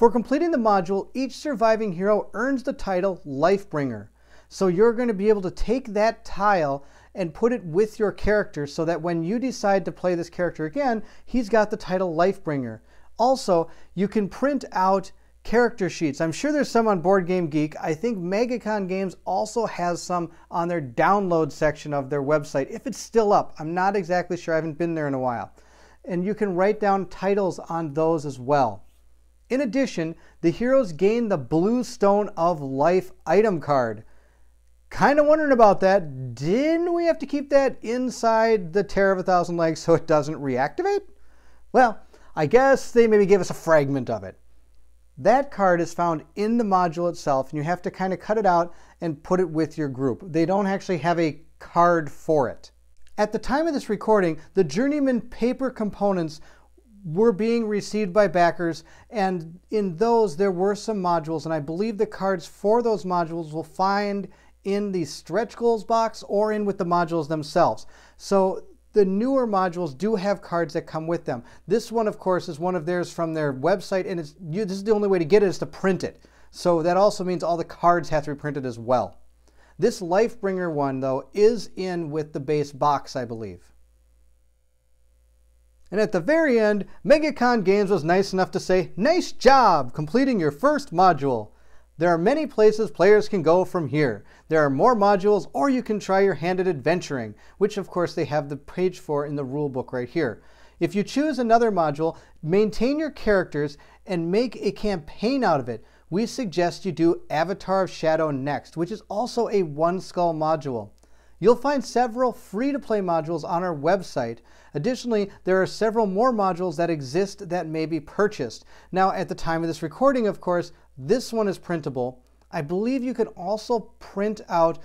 For completing the module, each surviving hero earns the title Lifebringer. So you're going to be able to take that tile and put it with your character so that when you decide to play this character again, he's got the title Lifebringer. Also, you can print out character sheets. I'm sure there's some on Boardgame Geek. I think MegaCon Games also has some on their download section of their website, if it's still up. I'm not exactly sure. I haven't been there in a while. And you can write down titles on those as well. In addition, the heroes gain the Blue Stone of Life item card. Kind of wondering about that. Didn't we have to keep that inside the Terror of a Thousand Legs so it doesn't reactivate? Well, I guess they maybe gave us a fragment of it. That card is found in the module itself, and you have to kind of cut it out and put it with your group. They don't actually have a card for it. At the time of this recording, the Journeyman paper components were being received by backers, and in those there were some modules, and I believe the cards for those modules will find in the stretch goals box or in with the modules themselves. So the newer modules do have cards that come with them. This one, of course, is one of theirs from their website, and this is the only way to get it is to print it. So that also means all the cards have to be printed as well. This Lifebringer one, though, is in with the base box, I believe. And at the very end, MegaCon Games was nice enough to say, "Nice job completing your first module. There are many places players can go from here. There are more modules, or you can try your hand at adventuring," which of course they have the page for in the rulebook right here. If you choose another module, maintain your characters and make a campaign out of it. We suggest you do Avatar of Shadow next, which is also a One Skull module. You'll find several free-to-play modules on our website. Additionally, there are several more modules that exist that may be purchased. Now, at the time of this recording, of course, this one is printable. I believe you can also print out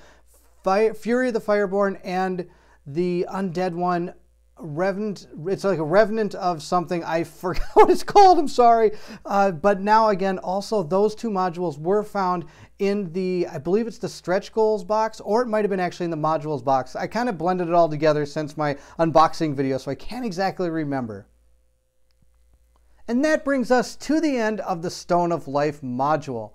Fury of the Fireborn and the undead one, Revenant. It's like a Revenant of something. I forgot what it's called. I'm sorry. But now again, also those two modules were found in the, I believe it's the stretch goals box, or it might have been actually in the modules box. I kind of blended it all together since my unboxing video, so I can't exactly remember. And that brings us to the end of the Stone of Life module.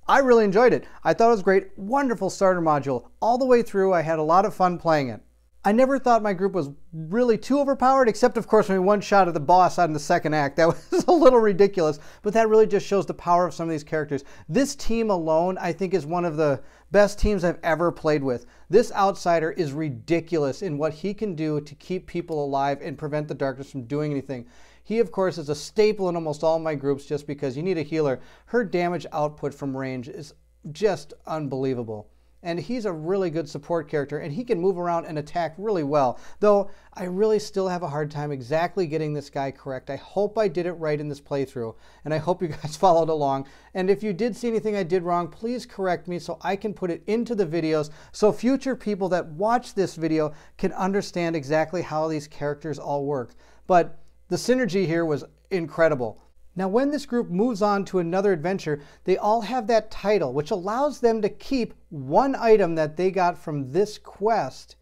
I really enjoyed it. I thought it was great. Wonderful starter module. All the way through, I had a lot of fun playing it. I never thought my group was really too overpowered, except of course when we one shot at the boss out in the second act. That was a little ridiculous, but that really just shows the power of some of these characters. This team alone, I think, is one of the best teams I've ever played with. This outsider is ridiculous in what he can do to keep people alive and prevent the darkness from doing anything. He, of course, is a staple in almost all my groups just because you need a healer. Her damage output from range is just unbelievable. And he's a really good support character, and he can move around and attack really well. Though, I really still have a hard time exactly getting this guy correct. I hope I did it right in this playthrough, and I hope you guys followed along. And if you did see anything I did wrong, please correct me so I can put it into the videos so future people that watch this video can understand exactly how these characters all work. But the synergy here was incredible. Now, when this group moves on to another adventure, they all have that title, which allows them to keep one item that they got from this quest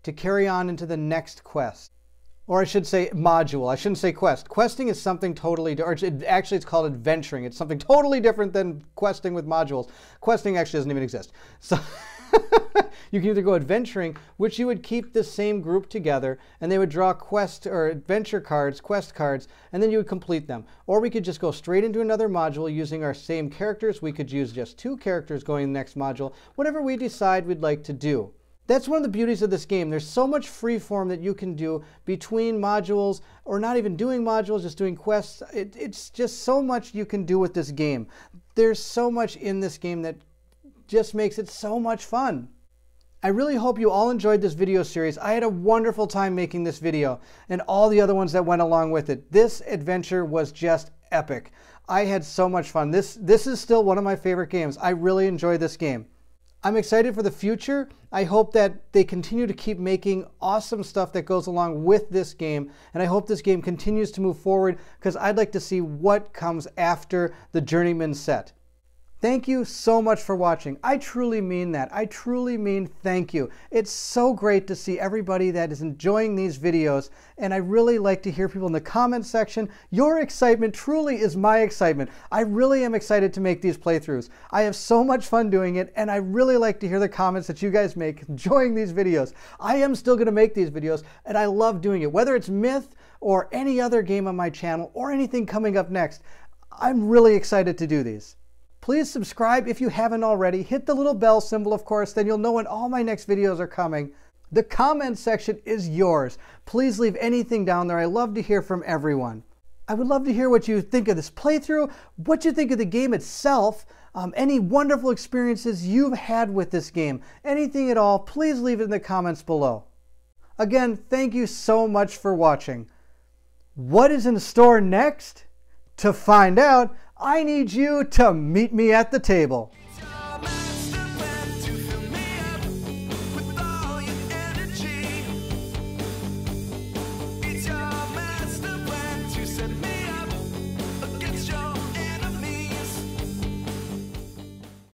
to carry on into the next quest. Or I should say module. I shouldn't say quest. Questing is something totally different. Actually, it's called adventuring. It's something totally different than questing with modules. Questing actually doesn't even exist. So you can either go adventuring, which you would keep the same group together, and they would draw quest or adventure cards, quest cards, and then you would complete them. Or we could just go straight into another module using our same characters. We could use just 2 characters going in the next module, whatever we decide we'd like to do. That's one of the beauties of this game. There's so much freeform that you can do between modules, or not even doing modules, just doing quests. It's just so much you can do with this game. There's so much in this game that just makes it so much fun. I really hope you all enjoyed this video series. I had a wonderful time making this video and all the other ones that went along with it. This adventure was just epic. I had so much fun. This is still one of my favorite games. I really enjoyed this game. I'm excited for the future. I hope that they continue to keep making awesome stuff that goes along with this game, and I hope this game continues to move forward because I'd like to see what comes after the Journeyman set. Thank you so much for watching. I truly mean that. I truly mean thank you. It's so great to see everybody that is enjoying these videos, and I really like to hear people in the comment section. Your excitement truly is my excitement. I really am excited to make these playthroughs. I have so much fun doing it, and I really like to hear the comments that you guys make enjoying these videos. I am still going to make these videos, and I love doing it. Whether it's Myth or any other game on my channel or anything coming up next, I'm really excited to do these. Please subscribe if you haven't already. Hit the little bell symbol, of course, then you'll know when all my next videos are coming. The comment section is yours. Please leave anything down there. I love to hear from everyone. I would love to hear what you think of this playthrough, what you think of the game itself, any wonderful experiences you've had with this game. Anything at all, please leave it in the comments below. Again, thank you so much for watching. What is in store next? To find out, I need you to meet me at the table.